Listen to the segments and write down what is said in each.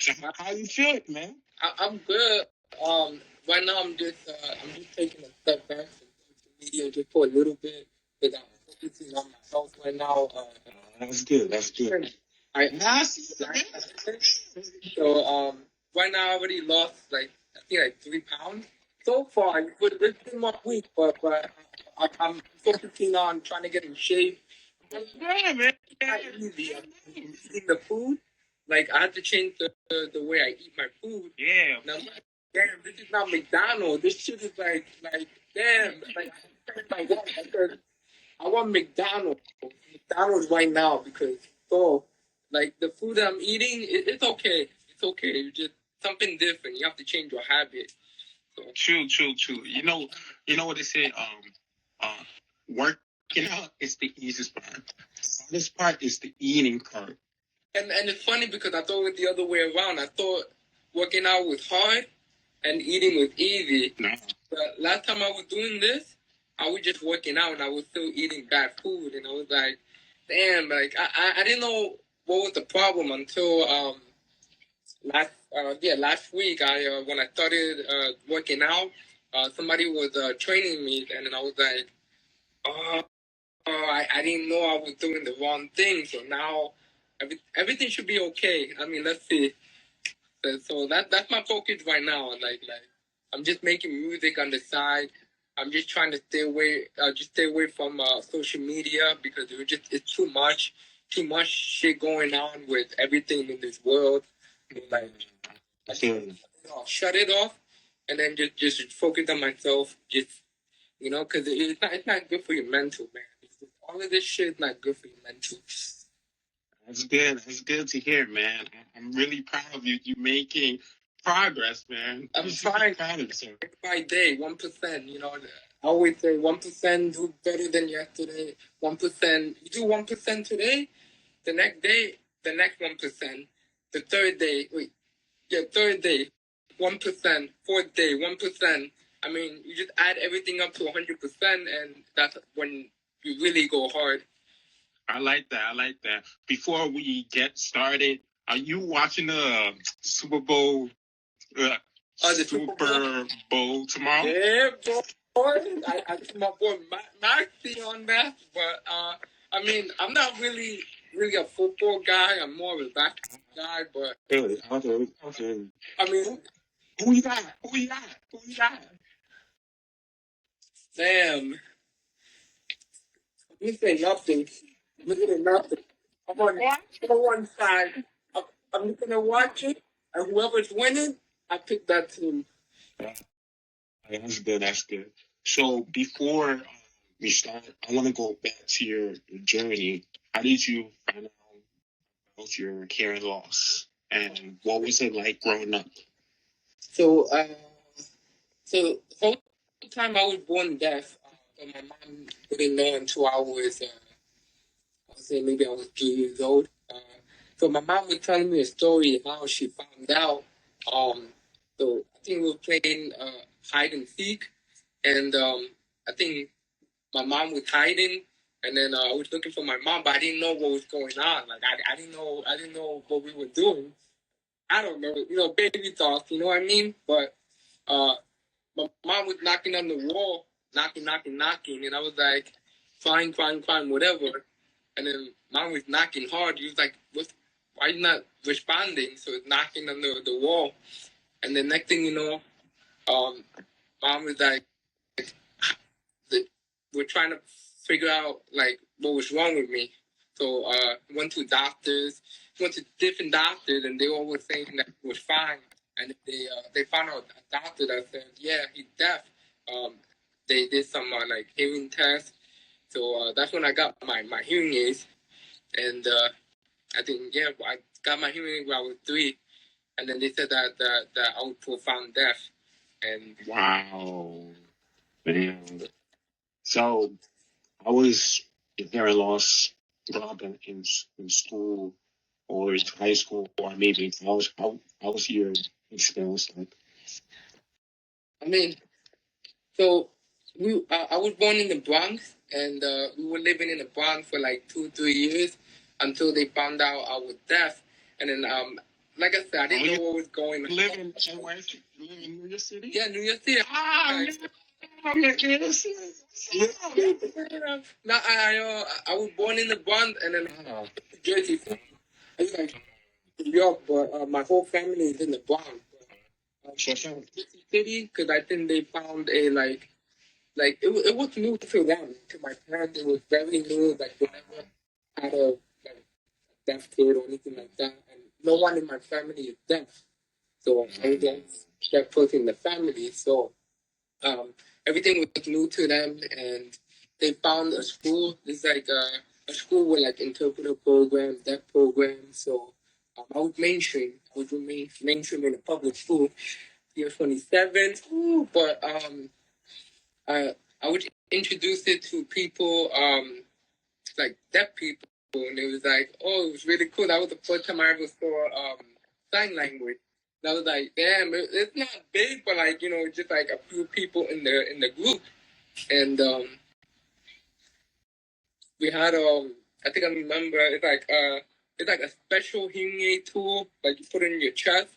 So how you feel, man? I'm good. Right now I'm just taking a step back from social media just for a little bit because I'm focusing on my health right now. That's good. That's good. I Nice. so right now I already lost like I think like 3 pounds so far. It's been 1 week, but I'm focusing on trying to get in shape. Yeah, man. Easy. I'm eating the food. Like I had to change the way I eat my food. Yeah. And I'm like, damn, this is not McDonald's. This shit is like damn. Like my God, I want McDonald's right now because like the food that I'm eating, it's okay. It's okay. You just something different. You have to change your habit. So. True. You know what they say. Working out is the easiest part. The hardest part is the eating part. And it's funny because I thought it was the other way around. I thought working out was hard and eating was easy. No. But last time I was doing this, I was just working out and I was still eating bad food. And I was like, damn, like I didn't know what was the problem until last week I when I started working out, somebody was training me and then I was like, oh, I didn't know I was doing the wrong thing. So now everything should be okay. I mean, let's see. So that's my focus right now. Like I'm just making music on the side. I'm just trying to stay away from social media because it's too much shit going on with everything in this world. Like I shut it off, and then just focus on myself. Just because it's not good for your mental, man. All of this shit is not good for your mental. That's good. That's good to hear, man. I'm really proud of you. You're making progress, man. I'm trying by day, 1%. I always say 1% do better than yesterday. 1%, you do 1% today, the next day, the next 1%, the third day, third day, 1%, fourth day, 1%. I mean, you just add everything up to 100%, and that's when you really go hard. I like that. Before we get started, are you watching the Super Bowl? The Super Bowl tomorrow? Yeah, boy. I see my boy Maxie on that, but I mean, I'm not really a football guy. I'm more of a basketball guy, but really, okay. I mean, who you got? Damn. You say nothing. I'm on one side. I'm just gonna watch it, and whoever's winning, I pick that team. Yeah, that's good. So before we start, I want to go back to your journey. How did you find out about your hearing loss, and what was it like growing up? So the whole time I was born deaf, but my mom didn't know until I was, I would say maybe I was 2 years old. So my mom was telling me a story how she found out. So I think we were playing hide and seek, and I think my mom was hiding, and then I was looking for my mom, but I didn't know what was going on. Like I didn't know what we were doing. I don't know, baby talk. You know what I mean? But my mom was knocking on the wall, knocking, and I was like, fine, whatever. And then mom was knocking hard. He was like, why are you not responding? So it's knocking on the wall. And the next thing you know, mom was like, we're trying to figure out like what was wrong with me. So went to different doctors, and they all were saying that it was fine. And they found out a doctor that said, yeah, he's deaf. They did some like hearing tests. So that's when I got my hearing aids, and I think I got my hearing aid when I was 3, and then they said that I was profound deaf. And wow, man. So I was hearing loss growing up in school or high school or maybe college. How was your experience like? I mean, so I was born in the Bronx, and we were living in the Bronx for like 2-3 years until they found out I was deaf. And then like I said, I didn't know what was going on. You live in New York City? Yeah, New York City. I'm in New City. No, I was born in the Bronx and then Jersey. It's like New York, but my whole family is in the Bronx. City, because I think they found a it was new to them. To my parents, it was very new. Like they never had a like deaf kid or anything like that, and no one in my family is deaf. So I was the deaf person in the family. So um, everything was new to them, and they found a school. It's like a school with like interpreter programs, deaf programs. So I was mainstream. I was mainstream in a public school. Year 27. Ooh, but I would introduce it to people like deaf people, and it was like, oh, it was really cool. That was the first time I ever saw sign language. And I was like, damn, it's not big, but like just like a few people in the group, and we had I think I remember it's like a special hearing aid tool, like you put it in your chest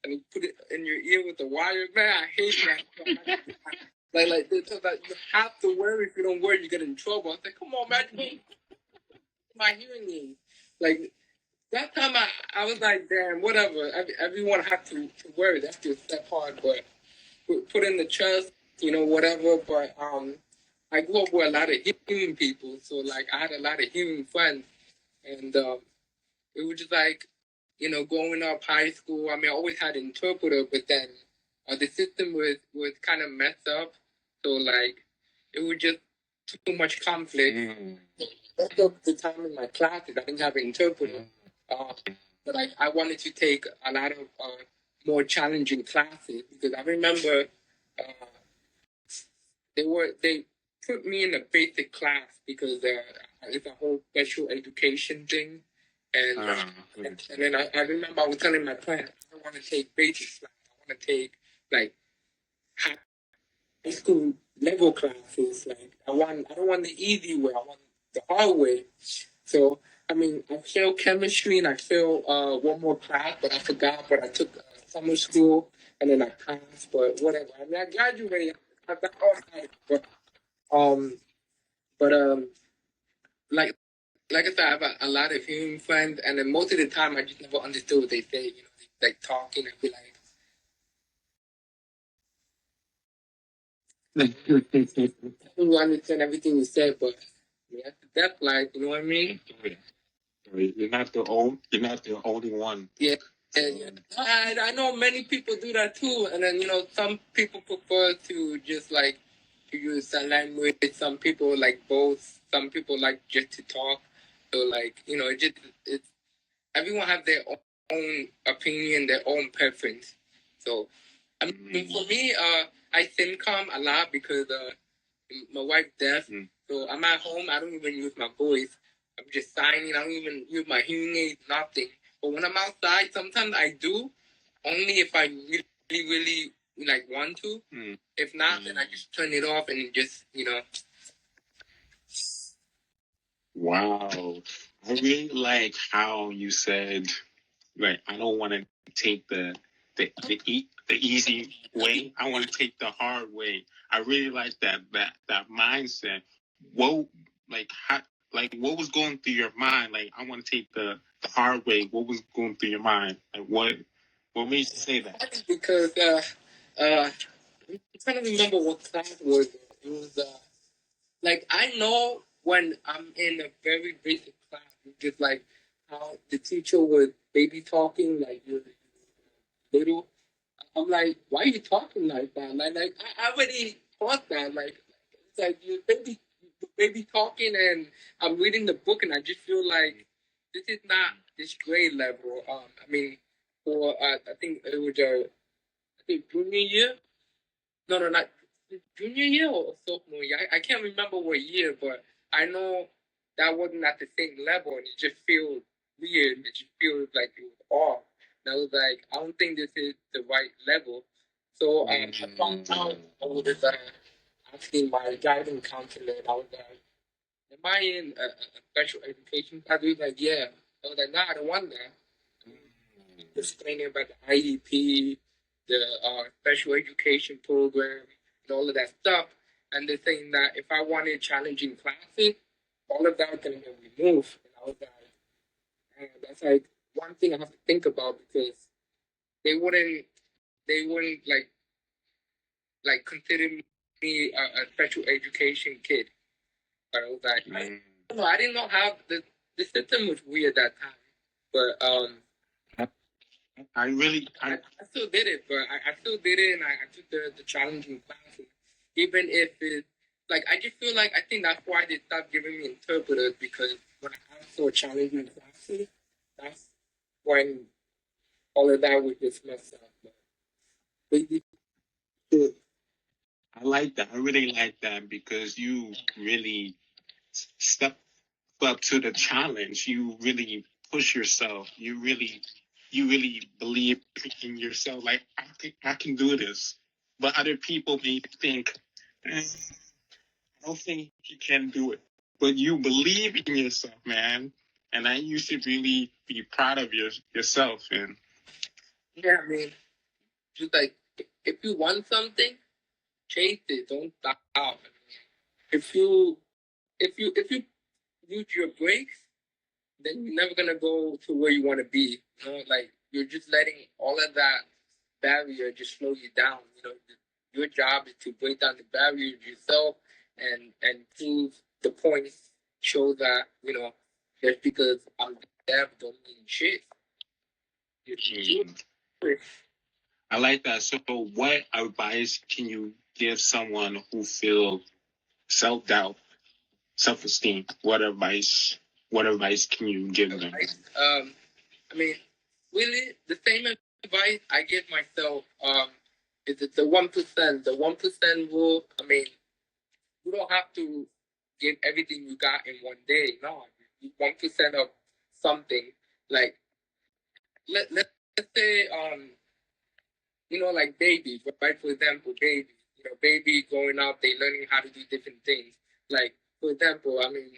and you put it in your ear with the wire. Man, I hate that. like they told that you have to wear it. If you don't wear it, you get in trouble. I said, come on, man, my hearing aid. Like that time, I was like, damn, whatever. Everyone had to wear it. That's just that hard, but put in the chest, whatever. But I grew up with a lot of hearing people, so like I had a lot of hearing friends, and it was just like, growing up high school. I mean, I always had an interpreter, but then the system was kind of messed up, so like it was just too much conflict. Most of the time in my classes, I didn't have an interpreter, but like I wanted to take a lot of more challenging classes because I remember. They put me in a basic class because it's a whole special education thing, and then I remember I was telling my parents I don't want to take basic class. I want to take like high school level classes. Like I don't want the easy way. I want the hard way. So I mean, I failed chemistry and I failed one more class, but I forgot. But I took summer school and then I passed. But whatever. I mean, I graduated. I got all right, um, but like I said, I have a lot of hearing friends, and then most of the time I just never understood what they say. Like talking and be like. I don't understand everything you say, but yeah, that's like, you know what I mean? You're not the only one. Yeah. And I know many people do that too, and then some people prefer to just like to use sign language. Some people like both. Some people like just to talk. So like it's everyone have their own opinion, their own preference. So I mean, for me, I SimCom a lot because my wife deaf. So I'm at home. I don't even use my voice. I'm just signing. I don't even use my hearing aid. Nothing. But when I'm outside, sometimes I do. Only if I really, really like want to. If not, then I just turn it off and just Wow. I really like how you said, like, I don't want to take the easy way. I want to take the hard way. I really like that mindset. What what was going through your mind? Like, I want to take the hard way. What was going through your mind? Like, what made you say that? Because I'm trying to remember what class it was. It was like I know when I'm in a very basic class, just like how the teacher would baby talking like you're little. I'm like, why are you talking like that? Like I already thought that. Like it's like you baby talking, and I'm reading the book, and I just feel like this is not this grade level. I mean, for I think it was I think junior year. No, no, not junior year or sophomore year. I can't remember what year, but I know that wasn't at the same level, and it just feels weird. It just feels like it was off. And I was like, I don't think this is the right level. So I found out I was asking my guidance counselor, and I was like, am I in a special education class? He was like, yeah. I was like, nah, I don't want that. explaining about the IEP, the special education program, and all of that stuff. And they're saying that if I wanted challenging classes, all of that was going to get removed. And I was like, and that's like one thing I have to think about because they wouldn't like consider me a special education kid. But I was like, I don't know, I didn't know how the system was weird that time. But I still did it, but I still did it, and I took the challenging classes, even if it like I just feel like I think that's why they stopped giving me interpreters because when I asked for challenging classes, that's when all of that was just messed up. But I like that. I really like that because you really step up to the challenge. You really push yourself. You really believe in yourself. Like I can do this. But other people may think, I don't think you can do it. But you believe in yourself, man. And then you should really be proud of yourself. And yeah, I mean, just like if you want something, chase it. Don't stop. If you if you use your brakes, then you're never gonna go to where you want to be. You know, like you're just letting all of that barrier just slow you down. You know, your job is to break down the barriers yourself and prove the points. Show that just because I'm deaf don't mean shit. I like that. So, what advice can you give someone who feels self-doubt, self-esteem? What advice can you give them? I mean, really, the same advice I give myself is it the 1%, the 1% rule. I mean, you don't have to give everything you got in one day. No, 1% of something. Like let's say like babies, right? For example, babies. Baby growing up, they learning how to do different things. Like for example, I mean,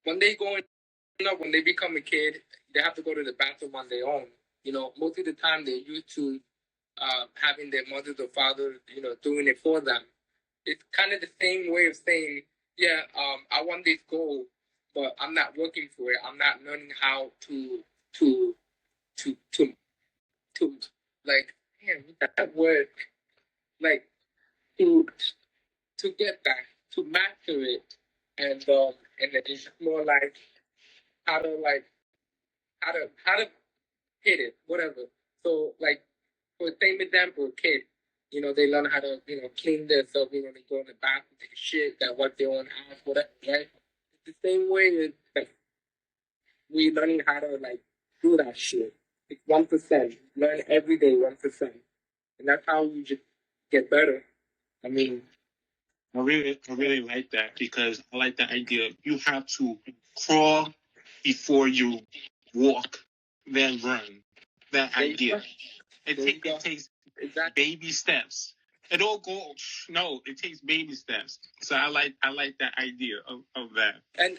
when they growing up, when they become a kid, they have to go to the bathroom on their own. Most of the time they're used to having their mothers or fathers, doing it for them. It's kind of the same way of saying, yeah, I want this goal, but I'm not working for it. I'm not learning how to to to to like, man, that word, like to to get back, to master it, and it's more like how to like how to hit it, whatever. So like for the same example, kid, they learn how to, clean themselves, they go in the bathroom, take a shit, that wipe their own ass, whatever, right? It's the same way with like we learning how to like do that shit. It's 1%. Learn every day 1%. And that's how we just get better. I mean, I really like that because I like the idea you have to crawl before you walk, then run. That idea. It takes baby steps. It all goes no. It takes baby steps. So I like that idea of that. And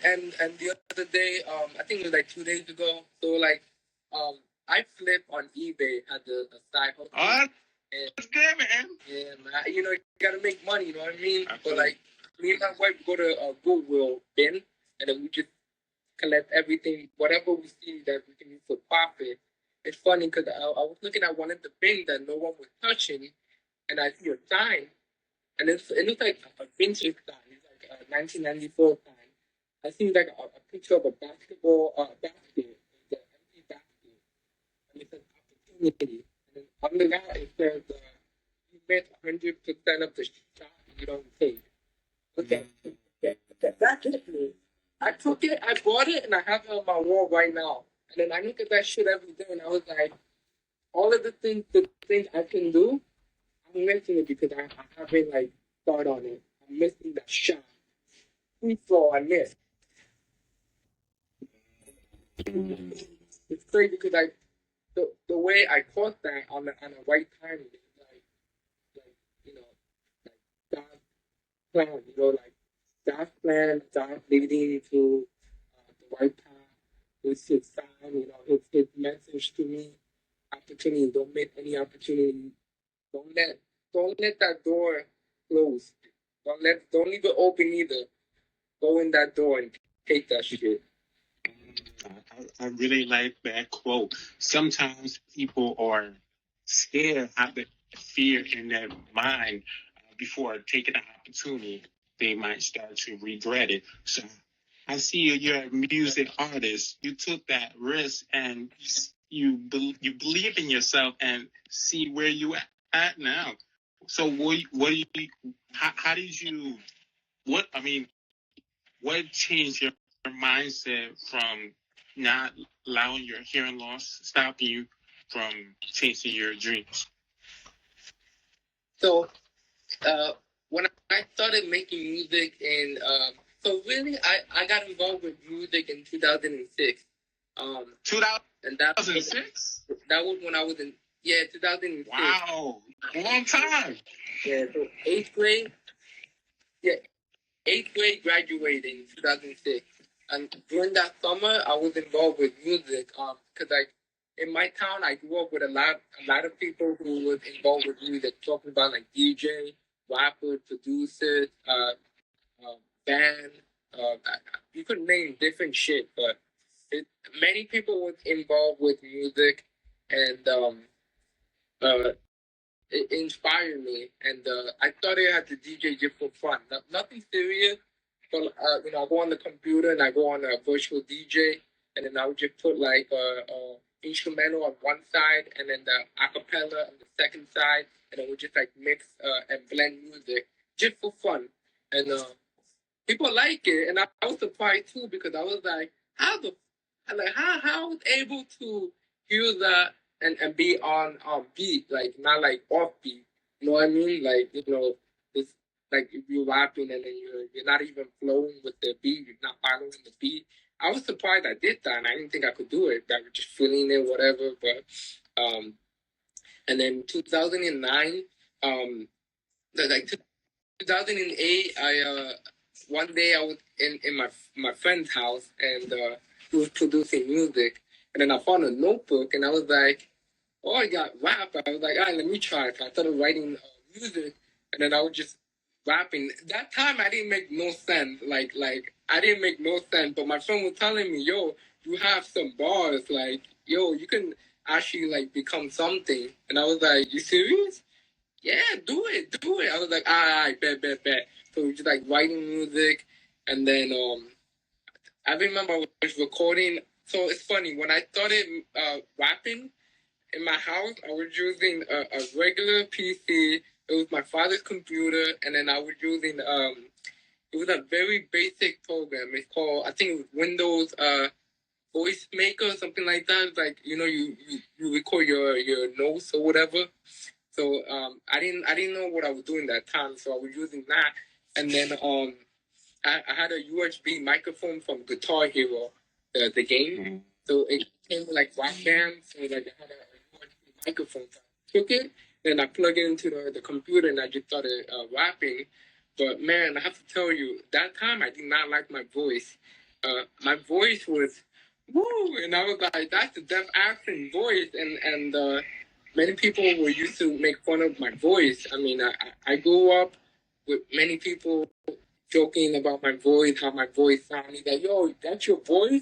the other day, I think it was like 2 days ago. So like, I flipped on eBay at the side hustle. Oh, that's good, man. Yeah, man. You gotta make money. You know what I mean? But like, me and my wife go to a Goodwill bin, and then we just collect everything, whatever we see that we can use for profit. It's funny because I was looking at one of the bins that no one was touching, and I see a sign, and it looks like a vintage sign. It's like a 1994 sign. I see like a picture of a basketball basket, the empty basket, and it says opportunity. And then under that it says you made 100% of the shot you don't take. Okay, that's it. I took it, I bought it, and I have it on my wall right now. And then I look at that shit every day, and I was like, all of the things I can do, I'm missing it because I haven't like thought on it. I'm missing that shot. Free throw, I missed. It's crazy because the way I caught that on the right timing, like like God's plan, like God's plan, God leading to the right path. His sign, his message to me. opportunity. Don't miss any opportunity. Don't let that door close. Don't leave it open either. Go in that door and take that shit. I really like that quote. Sometimes people are scared, have the fear in their mind before taking an opportunity. They might start to regret it. So I see you're a music artist. You took that risk and you believe in yourself and see where you at now. So what do you how did you what I mean what changed your mindset from not allowing your hearing loss stopping you from chasing your dreams? So when I started making music in so really I got involved with music in 2006. 2006? That was when I was in 2006. Wow, long time. Yeah, so eighth grade. Yeah, eighth grade graduated in 2006. And during that summer, I was involved with music. Cause like in my town, I grew up with a lot of people who was involved with music, talking about like DJ, rappers, producers, band. You could name different shit, but many people was involved with music, and uh, it inspired me, and I started as a DJ just for fun. Nothing serious, but I go on the computer and I go on a virtual DJ, and then I would just put like instrumental on one side, and then the acapella on the second side, and I would just like mix and blend music just for fun, and people like it, and I was surprised too because I was like, how I was able to use that and be on beat, like not like off beat. You know what I mean? Like it's like if you're rapping and then you're not even flowing with the beat, you're not following the beat. I was surprised I did that, and I didn't think I could do it. I was just feeling it, whatever. But and then 2009, like 2008, I one day I was in my friend's house, and he was producing music, and then I found a notebook and I was like, oh, I got rap. I was like, all right, let me try it. So I started writing music, and then I was just rapping. That time I didn't make no sense. Like I didn't make no sense. But my friend was telling me, yo, you have some bars. Like, yo, you can actually like become something. And I was like, you serious? Yeah, do it. I was like, all right, bet. So we just like writing music, and then I remember I was recording. So it's funny when I started rapping in my house, I was using a regular PC. It was my father's computer, and then I was using it was a very basic program. It's called, I think it was Windows Voice Maker or something like that. It's like you record your notes or whatever. So I didn't know what I was doing that time, so I was using that, and then I had a USB microphone from Guitar Hero, the game. Mm-hmm. So it came with like rock band, so like I had a USB microphone. So I took it, then I plugged it into the computer, and I just started rapping. But man, I have to tell you, that time I did not like my voice. My voice was woo, and I was like, that's the Def accent voice, and many people were used to make fun of my voice. I mean, I grew up with many people joking about my voice, how my voice sounded. Like, yo, that's your voice?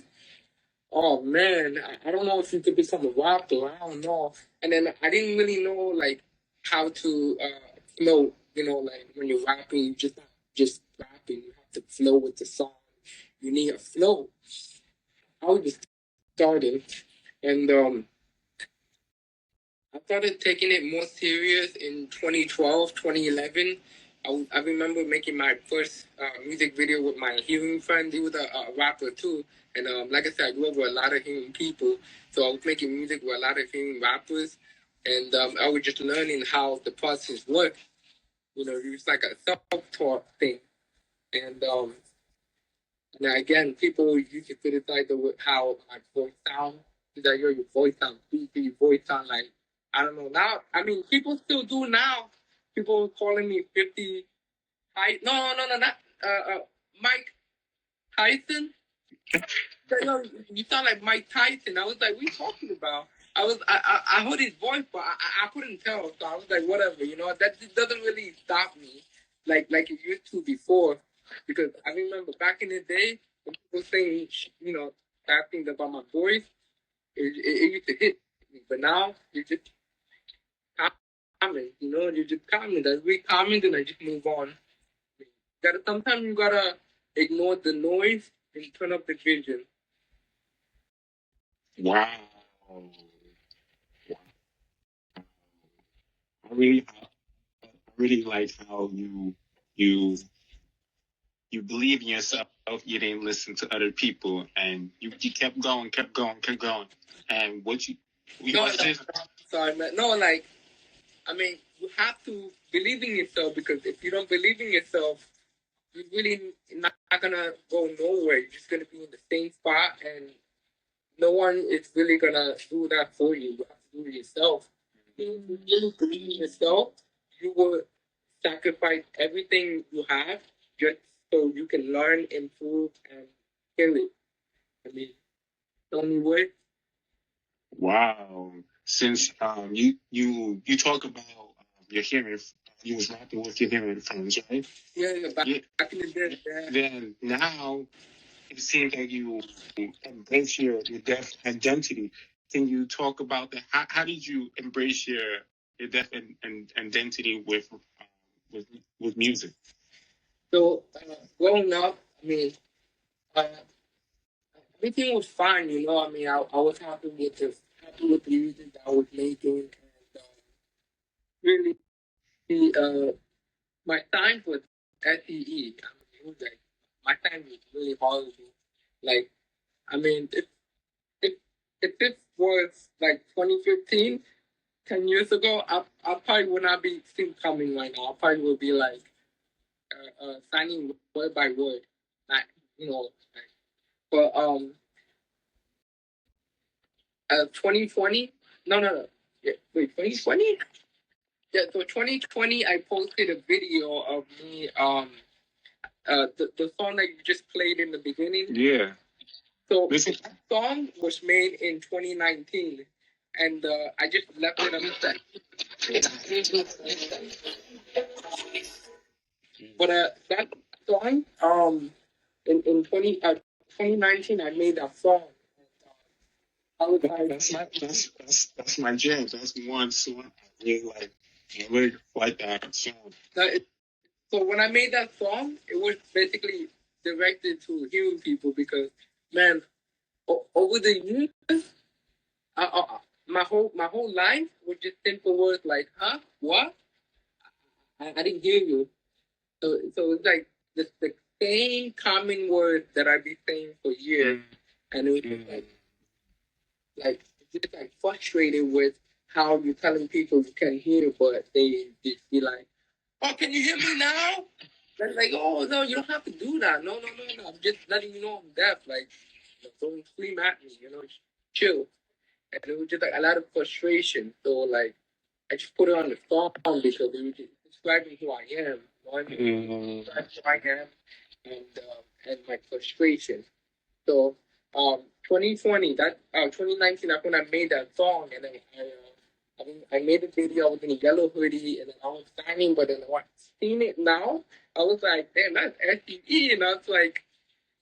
Oh man, I don't know if you could become a rapper. I don't know. And then I didn't really know like how to flow. Like when you're rapping, you just rapping. You have to flow with the song. You need a flow. I was just starting, and I started taking it more serious in 2012, 2011. I remember making my first music video with my hearing friend. He was a rapper too. And like I said, I grew up with a lot of hearing people. So I was making music with a lot of hearing rappers. And I was just learning how the process worked. It's like a self-taught thing. And again, people used to criticize how my voice sounds. He's like, yo, your voice sounds beefy, your voice sounds like, I don't know. Now, I mean, people still do now. People calling me 50. No, not Mike Tyson. Yo, you sound like Mike Tyson. I was like, what are you talking about? I heard his voice, but I couldn't tell. So I was like, whatever, that doesn't really stop me like it used to before. Because I remember back in the day when people saying, bad things about my voice, it used to hit me. But now you just comment, you just comment. I read comments and I just move on. Sometimes you gotta ignore the noise and turn up the vision. Wow. I really like how you you believe in yourself. You didn't listen to other people, and you kept going, And what you No, was this? sorry, man. No, I mean, you have to believe in yourself, because if you don't believe in yourself, you're really not gonna go nowhere. You're just gonna be in the same spot, and no one is really gonna do that for you. You have to do it yourself. If you really believe in yourself, you will sacrifice everything you have just so you can learn, improve, and kill it. I mean, the only way. Wow. Since you talk about your hearing, you was rapping with your hearing friends, right? Yeah, back Yeah. in the day. Yeah. Then now it seems like you embrace your deaf identity. Can you talk about that? How did you embrace your deaf and identity with with music? So growing up, I mean, uh, everything was fine. I mean, I was happy with the music that I was making, and really, my time was SEE. I mean, it was like my time was really horrible. Like, I mean, if if this was like 2015, 10 years ago, I probably would not be still coming right now. I probably would be like signing word by word, like you know. Like, but 2020, no, yeah, wait, 2020. Yeah, so 2020, I posted a video of me the song that you just played in the beginning. Yeah. So that song was made in 2019, and I just left it on the But that song, in 2019, I made that song. I was like, That's my jam. That's one song I really like. I really like that song. so when I made that song, it was basically directed to hearing people, because, man, over the years, my whole life was just simple words like, huh, what? I didn't hear you. So it's like the same common words that I've been saying for years, and it was just like frustrated with how you're telling people you can hear, but they just be like, "Oh, can you hear me now?" And like, "Oh no, you don't have to do that. No. I'm just letting you know I'm deaf. Like, don't scream at me. Chill." And it was just like a lot of frustration. So like, I just put it on the song because it was just describing who I am. That's who I am, and my frustration. So 2020, 2019, that's when I made that song, and then I made a video. I was in a yellow hoodie, and then I was signing. But then when I seen it now, I was like, damn, that's SDE, and I was like,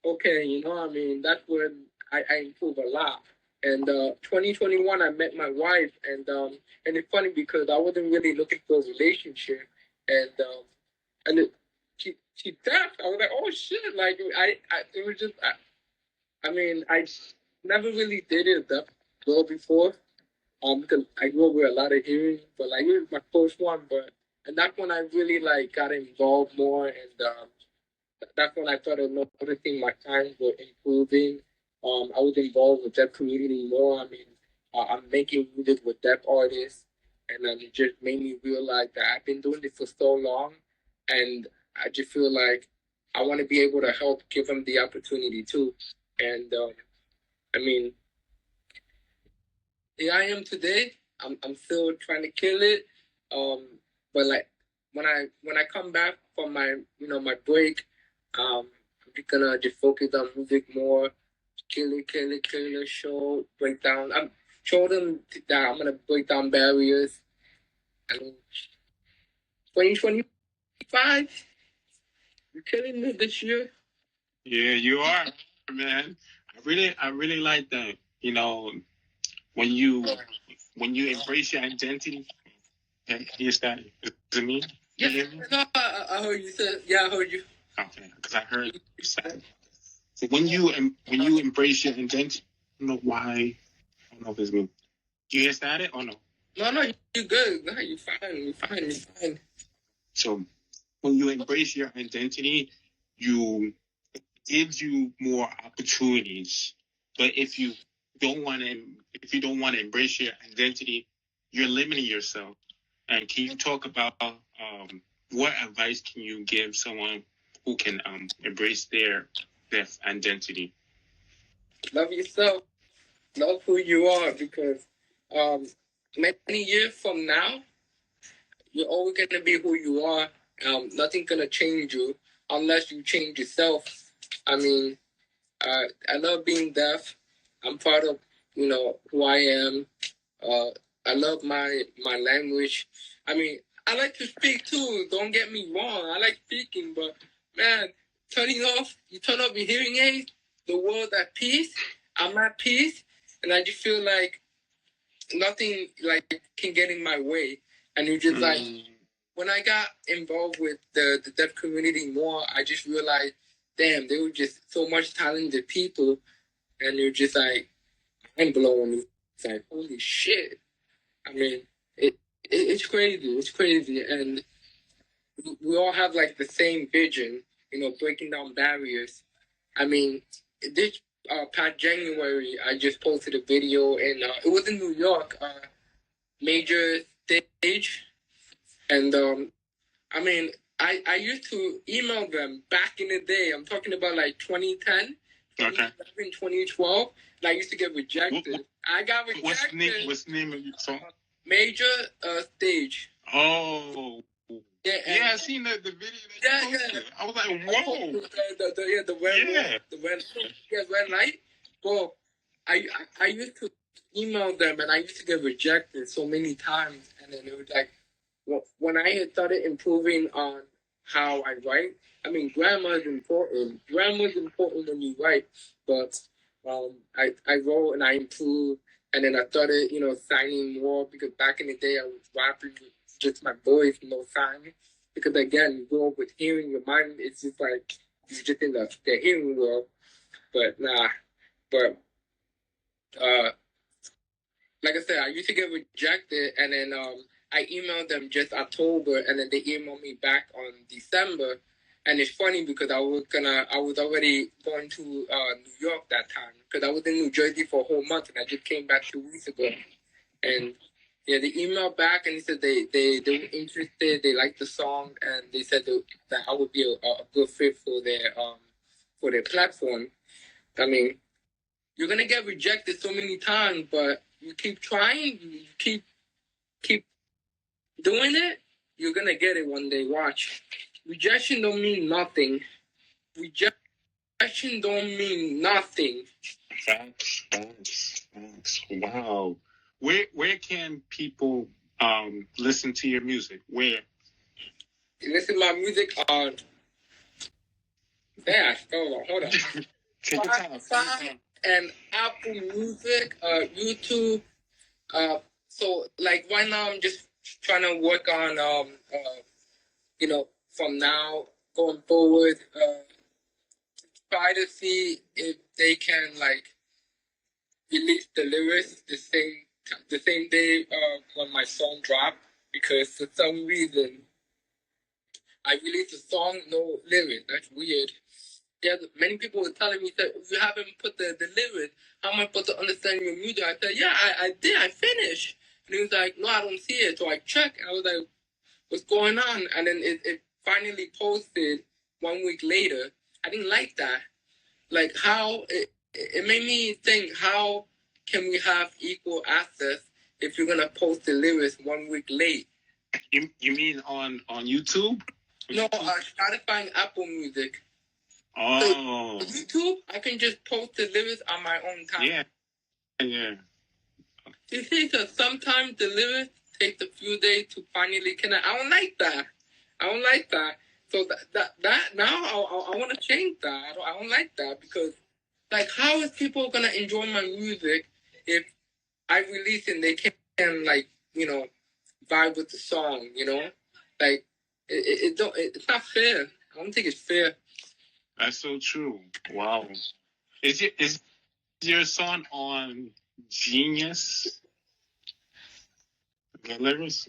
okay, I mean, that's when I improved a lot. And 2021, I met my wife, and it's funny because I wasn't really looking for a relationship, and she deaf. I was like, oh shit, like it was just I mean, I never really dated that girl before. Because I grew up with a lot of hearing, but like it was my first one. But and that's when I really like got involved more, and that's when I started noticing my times were improving. I was involved with deaf community more. I mean, I'm making music with deaf artists, and it just made me realize that I've been doing this for so long, and I just feel like I want to be able to help give them the opportunity too. And I mean, here I am today. I'm still trying to kill it. But like when I come back from my break, I'm just gonna just focus on music more, kill it, show, break down. show them that I'm gonna break down barriers. I mean, 2025, you're killing me this year. Yeah, you are, man. I really like that. You know, when you embrace your identity. Is that me? Yeah, no, I heard you said. Yeah, I heard you. Okay, because I heard that. So when you embrace your identity, I don't know why. I don't know if it's me. You hear that or no? No, you're good. No, you're fine. So when you embrace your identity, you gives you more opportunities. But if you don't want to embrace your identity, you're limiting yourself. And can you talk about what advice can you give someone who can embrace their identity? Love yourself. Love who you are, because many years from now, you're always gonna be who you are. Nothing's gonna change you unless you change yourself. I mean, I love being deaf. I'm proud of who I am. I love my language. I mean, I like to speak too. Don't get me wrong. I like speaking, but man, you turn off your hearing aids. The world's at peace. I'm at peace, and I just feel like nothing like can get in my way. And you just like when I got involved with the deaf community more, I just realized, damn, they were just so much talented people, and you're just like mind blown. It's like holy shit. I mean, it's crazy. It's crazy, and we all have like the same vision. Breaking down barriers. I mean, this past January, I just posted a video, and it was in New York, major stage, and I mean, I used to email them back in the day. I'm talking about like 2010, 2011, 2012. And I used to get rejected. I got rejected. What's the name of your song? Major stage. Oh. Yeah, I seen the video that you posted. I was like, whoa. The red light. Well, I used to email them, and I used to get rejected so many times, and then it was like, when I had started improving on how I write. I mean, grammar is important. Grammar is important when you write, but I wrote and I improved, and then I started, signing more, because back in the day I was rapping with just my voice, no signing. Because again, you grow up with hearing, your mind, it's just like you're just in the hearing world. But like I said, I used to get rejected, and then I emailed them just October, and then they emailed me back on December. And it's funny because I was already going to New York that time, because I was in New Jersey for a whole month, and I just came back 2 weeks ago. And yeah, they emailed back, and they said they were interested, they liked the song, and they said that I would be a good fit for their platform. I mean, you're gonna get rejected so many times, but you keep trying, you keep doing it, you're gonna get it one day. Watch. Rejection don't mean nothing. Rejection don't mean nothing. Facts. Wow. Where can people listen to your music? Where? You listen to my music on. Yeah, hold on. Take your time. And Apple Music, YouTube. So like right now, I'm just trying to work on from now going forward, try to see if they can like release the lyrics the same day when my song dropped, because for some reason I released a song, no lyrics. That's weird. Yeah, many people were telling me that you haven't put the lyrics, how am I supposed to understand your music? I said, yeah, I did, I finished. And he was like, no, I don't see it. So I checked, and I was like, what's going on? And then it finally posted 1 week later. I didn't like that. Like how, it made me think, how can we have equal access if you're going to post the lyrics 1 week late? You mean on YouTube? No, Spotify and Apple Music. Oh. So, YouTube, I can just post the lyrics on my own time. Yeah. He says that sometimes the lyrics take a few days to finally connect. I don't like that. So that now I want to change that. I don't like that because like how is people gonna enjoy my music if I release and they can't like vibe with the song, like it's not fair. I don't think it's fair. That's so true. Wow. Is your song on Genius? The lyrics?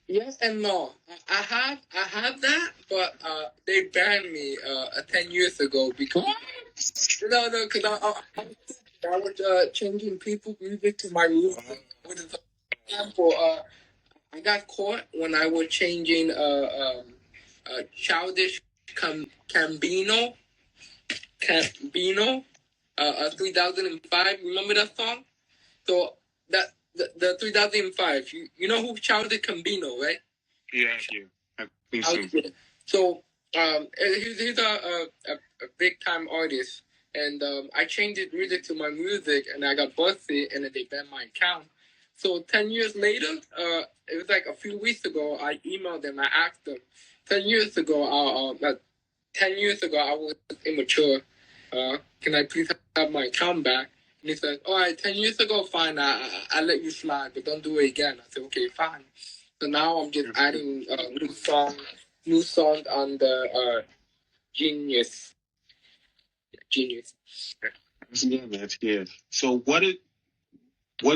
Yes and no. I have that, but they banned me 10 years ago because because I was changing people's music to my music. For example, I got caught when I was changing Childish Cambino 3005. Remember that song? So that the 3005. You know who Childish Cambino, right? Yeah, I think so. So he's a big time artist, and I changed his music to my music, and I got busted, and then they banned my account. So 10 years later, it was like a few weeks ago. I emailed them. I asked them. 10 years ago, 10 years ago, I was immature. Can I please have my account back? And he said, all right, 10 years ago, fine, I let you slide, but don't do it again. I said, okay, fine. So now I'm just adding new song on the Genius. Genius. That's good. So what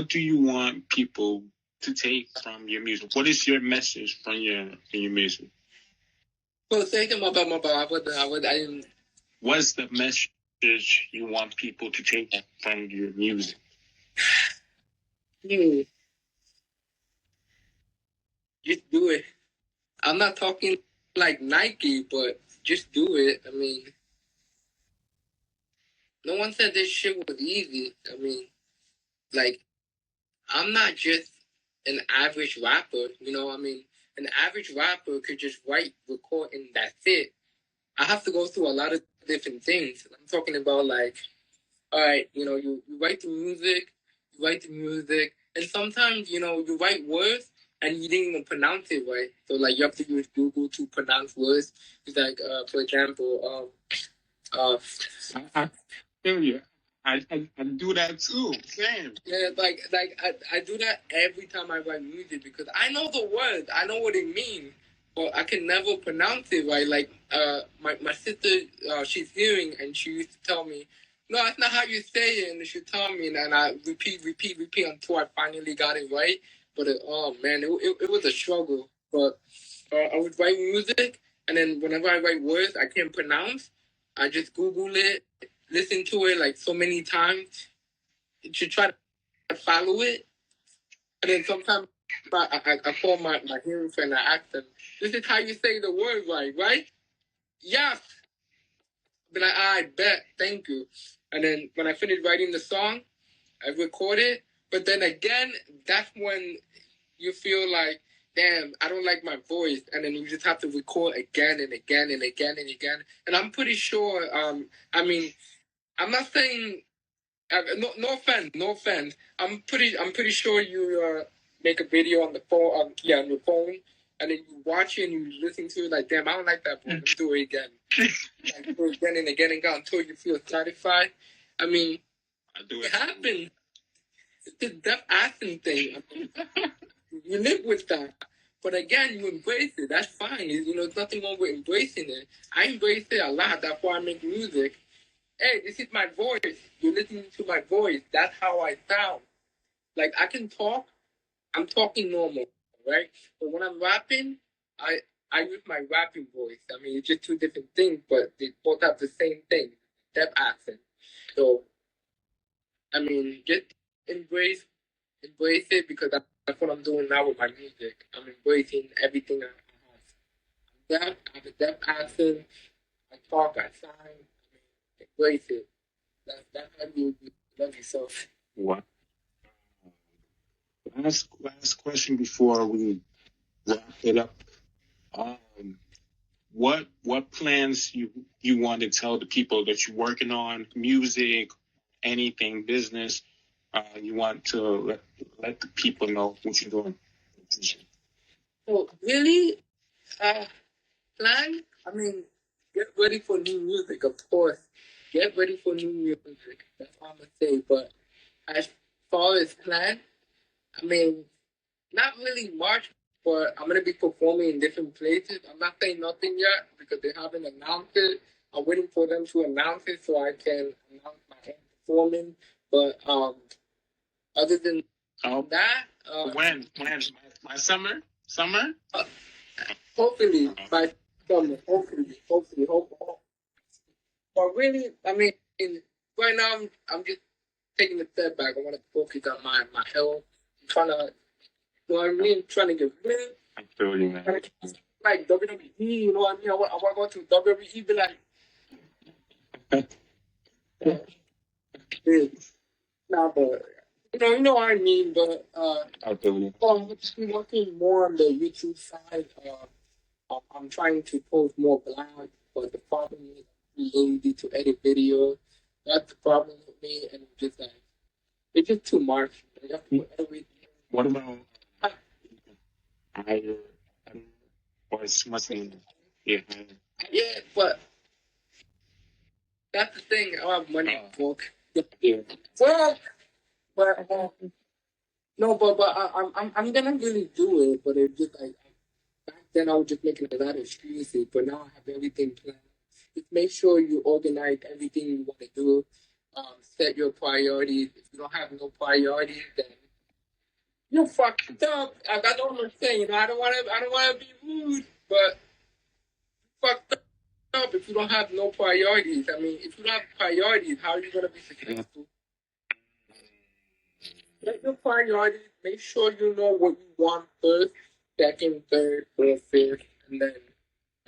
do you want people to take from your music? What is your message from your music? Well, second, my bad. What's the message you want people to take from your music? Just do it. I'm not talking like Nike, but just do it. I mean, no one said this shit was easy. I mean, like, I'm not just an average rapper, I mean, an average rapper could just write, record, and that's it. I have to go through a lot of different things. I'm talking about like, all right, you write the music, and sometimes, you write words and you didn't even pronounce it right. So like you have to use Google to pronounce words. It's like, for example, I feel you. I do that too. Same. Yeah, like I do that every time I write music because I know the words, I know what it means, but I can never pronounce it right. Like my sister, she's hearing and she used to tell me, no, that's not how you say it, and she tell me, and I repeat until I finally got it right. But oh man, it was a struggle. But I would write music, and then whenever I write words I can't pronounce, I just Google it, listen to it like so many times to try to follow it. And then sometimes I call my hearing friend and I ask them, this is how you say the word right? Yes. But I bet, thank you. And then when I finish writing the song, I record it. But then again, that's when you feel like, damn, I don't like my voice. And then you just have to record again and again and again and again. And I'm pretty sure, I mean, I'm not saying no offense. I'm pretty sure you make a video on the phone, on your phone, and then you watch it and you listen to it like, damn, I don't like that, bro. Let's do it again. Like, do it again and again and again until you feel satisfied. I mean, it happened. It's the deaf accent thing. You live with that. But again, you embrace it. That's fine. There's nothing wrong with embracing it. I embrace it a lot. That's why I make music. Hey, this is my voice. You're listening to my voice. That's how I sound. Like I can talk. I'm talking normal, right? But when I'm rapping, I use my rapping voice. I mean, it's just two different things, but they both have the same thing, that accent. So, I mean, just embrace it because that's what I'm doing now with my music. I'm embracing everything I have. I have a deaf accent. I talk. I sign. I mean, embrace it. That's how you love yourself. What? Last question before we wrap it up. What plans you want to tell the people that you're working on, music, anything, business? you want to let the people know what you're doing? So really, plan. I mean, get ready for new music, of course. Get ready for new music. That's all I'm gonna say. But as far as plan, I mean, not really much. But I'm gonna be performing in different places. I'm not saying nothing yet because they haven't announced it. I'm waiting for them to announce it so I can announce my own performance. But other than that, when my summer. hopefully by summer, hopefully, hope. But really, I mean, right now I'm just taking a step back. I want to focus on my health. I'm trying to, you know what I mean? Trying to get rid. I feel you, man. Like WWE, you know what I mean? I want to go to WWE, be like, yeah. Nah, but you know what I mean. But I feel you. I'm just working more on the YouTube side. I'm trying to post more blogs, but the problem is I'm lazy to edit videos. That's the problem with me, and I'm just like, it's just too much. You have to put everything. What about I or it's too much in yeah. Yeah, but that's the thing. I have money for. Yeah. Well, but no, but I'm gonna really do it. But it's just like back then I was just making a lot of excuses, but now I have everything planned. Just make sure you organize everything you want to do. Set your priorities. If you don't have no priorities, then you're fucked up. I don't understand. I don't want to be rude, but fucked up if you don't have no priorities. I mean, if you don't have priorities, how are you gonna be successful? Set your priorities. Make sure you know what you want first, second, third, fourth, fifth, and then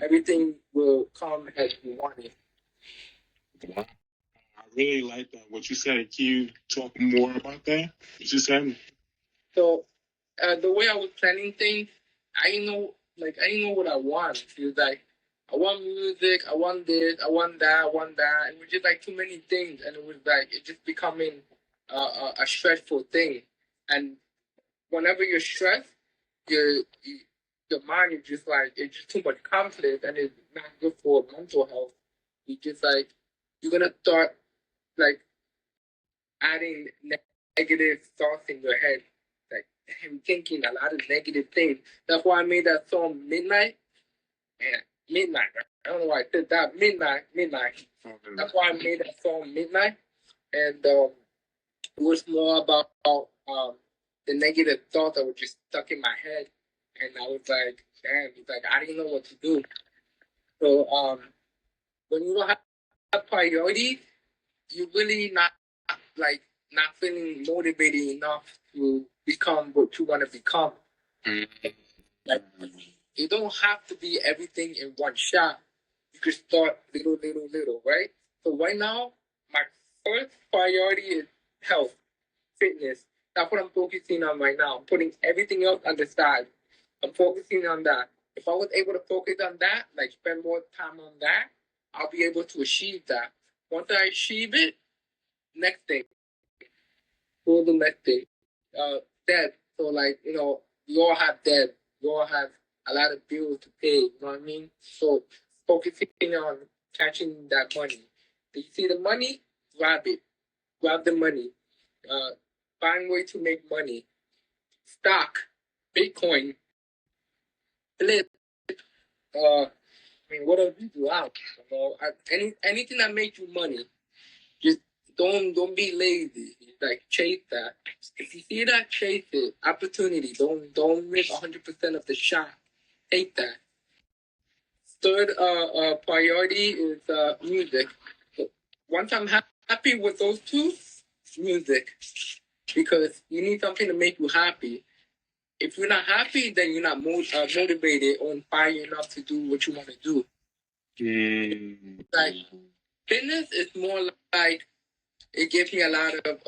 everything will come as you want it. I really like that. What you said. Can you talk more about that? What you said? So the way I was planning things, I didn't know what I want. It was like I want music, I want this, I want that, I want that. It was just like too many things, and it was like it just becoming a stressful thing. And whenever you're stressed, your mind is just like it's just too much conflict, and it's not good for mental health. You just like you're gonna start like adding negative thoughts in your head, like him thinking a lot of negative things. That's why I made that song Midnight. Yeah, Midnight. I don't know why I said that. Midnight. That's why I made that song Midnight. And it was more about the negative thoughts that were just stuck in my head. And I was like, damn, it's like I didn't know what to do. So when you don't have priorities, you really not feeling motivated enough to become what you want to become. Like you don't have to be everything in one shot. You can start little, right? So right now, my first priority is health, fitness. That's what I'm focusing on right now. I'm putting everything else on the side. I'm focusing on that. If I was able to focus on that, like spend more time on that, I'll be able to achieve that. Once I achieve it, next thing, for the next thing, debt. So like we all have debt. We all have a lot of bills to pay. You know what I mean? So focusing on catching that money. Do you see the money? Grab it. Grab the money. Find a way to make money. Stock, Bitcoin, flip. I mean, what else do you do out? Anything that makes you money. Just don't be lazy. Like chase that. If you see that, chase it. Opportunity. Don't miss 100% of the shot. Take that. Third priority is music. Once I'm happy with those two, music, because you need something to make you happy. If you're not happy, then you're not motivated or inspired enough to do what you want to do. Like fitness is more like it gives me a lot of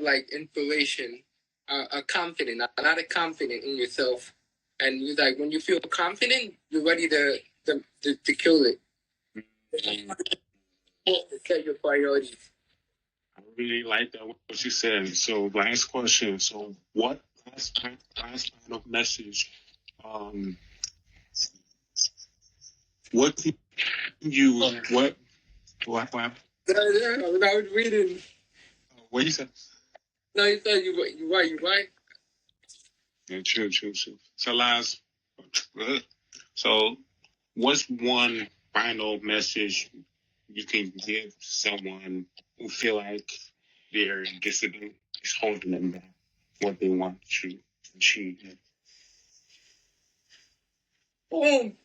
like inspiration, a lot of confidence in yourself, and you like when you feel confident, you're ready to kill it. To set your priorities. really like that what you said. So last question. So what last final message? Um, what can you what I was reading. what you said? No, you said you right. Yeah, true. So last, so what's one final message you can give someone who feel like their disability is holding them back, what they want to achieve? Boom.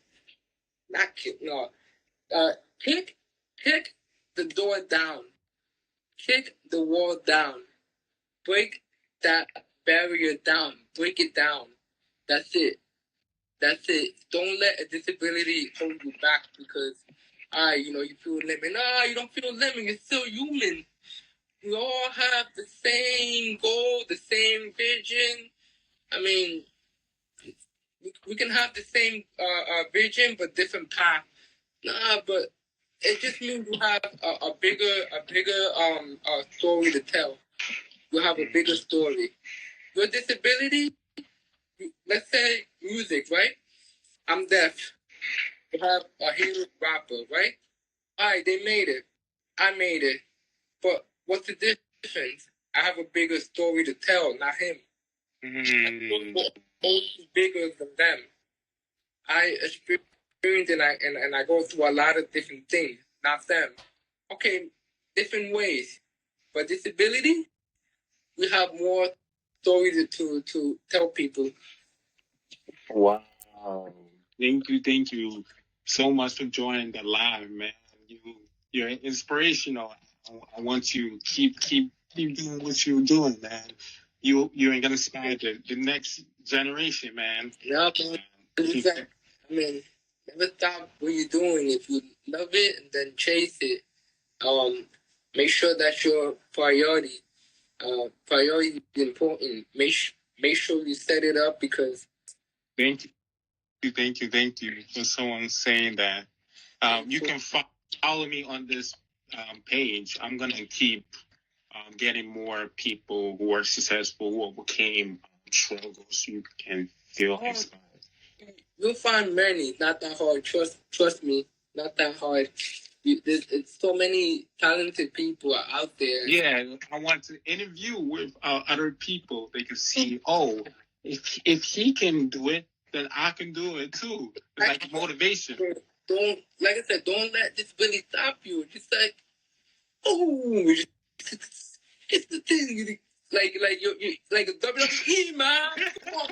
Not kick. No. Kick the door down. Kick the wall down. Break that barrier down. Break it down. That's it. Don't let a disability hold you back because, you feel limited. No, you don't feel limited. You're still human. We all have the same goal, the same vision. I mean, we can have the same vision, but different path. Nah, but it just means you have a bigger story to tell. You have a bigger story. Your disability, let's say music, right? I'm deaf. You have a hero rapper, right? All right, they made it. I made it. But what's the difference? I have a bigger story to tell, not him. It's bigger than them. I experience and I go through a lot of different things, not them. Okay, different ways. But disability, we have more stories to tell people. Wow. Thank you so much for joining the live, man. You're inspirational. I want you to keep doing what you're doing, man. You're gonna inspire the next generation, man. Yeah, man. I mean, never stop what you're doing. If you love it, then chase it. Make sure that's your priority. Priority is important. Make sure you set it up because. Thank you for someone saying that. You can follow me on this page. I'm gonna keep getting more people who are successful, who overcame struggles. You can feel inspired. You'll find many. Not that hard. Trust me. Not that hard. It's so many talented people out there. Yeah, I want to interview with other people. They can see, oh, if he can do it, then I can do it too. It's like motivation. Like I said, don't let disability stop you. Just like, oh, it's the thing. Like you like a WWE, man. Come on,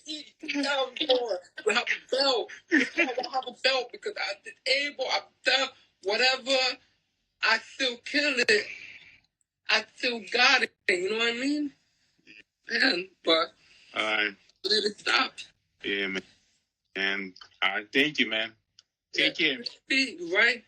WWE. Down more. We have a belt. I have a belt because I'm able. I'm tough. Whatever. I still kill it. I still got it. You know what I mean? Man, but let it stop. Yeah, man. And thank you, man. Take care. Right?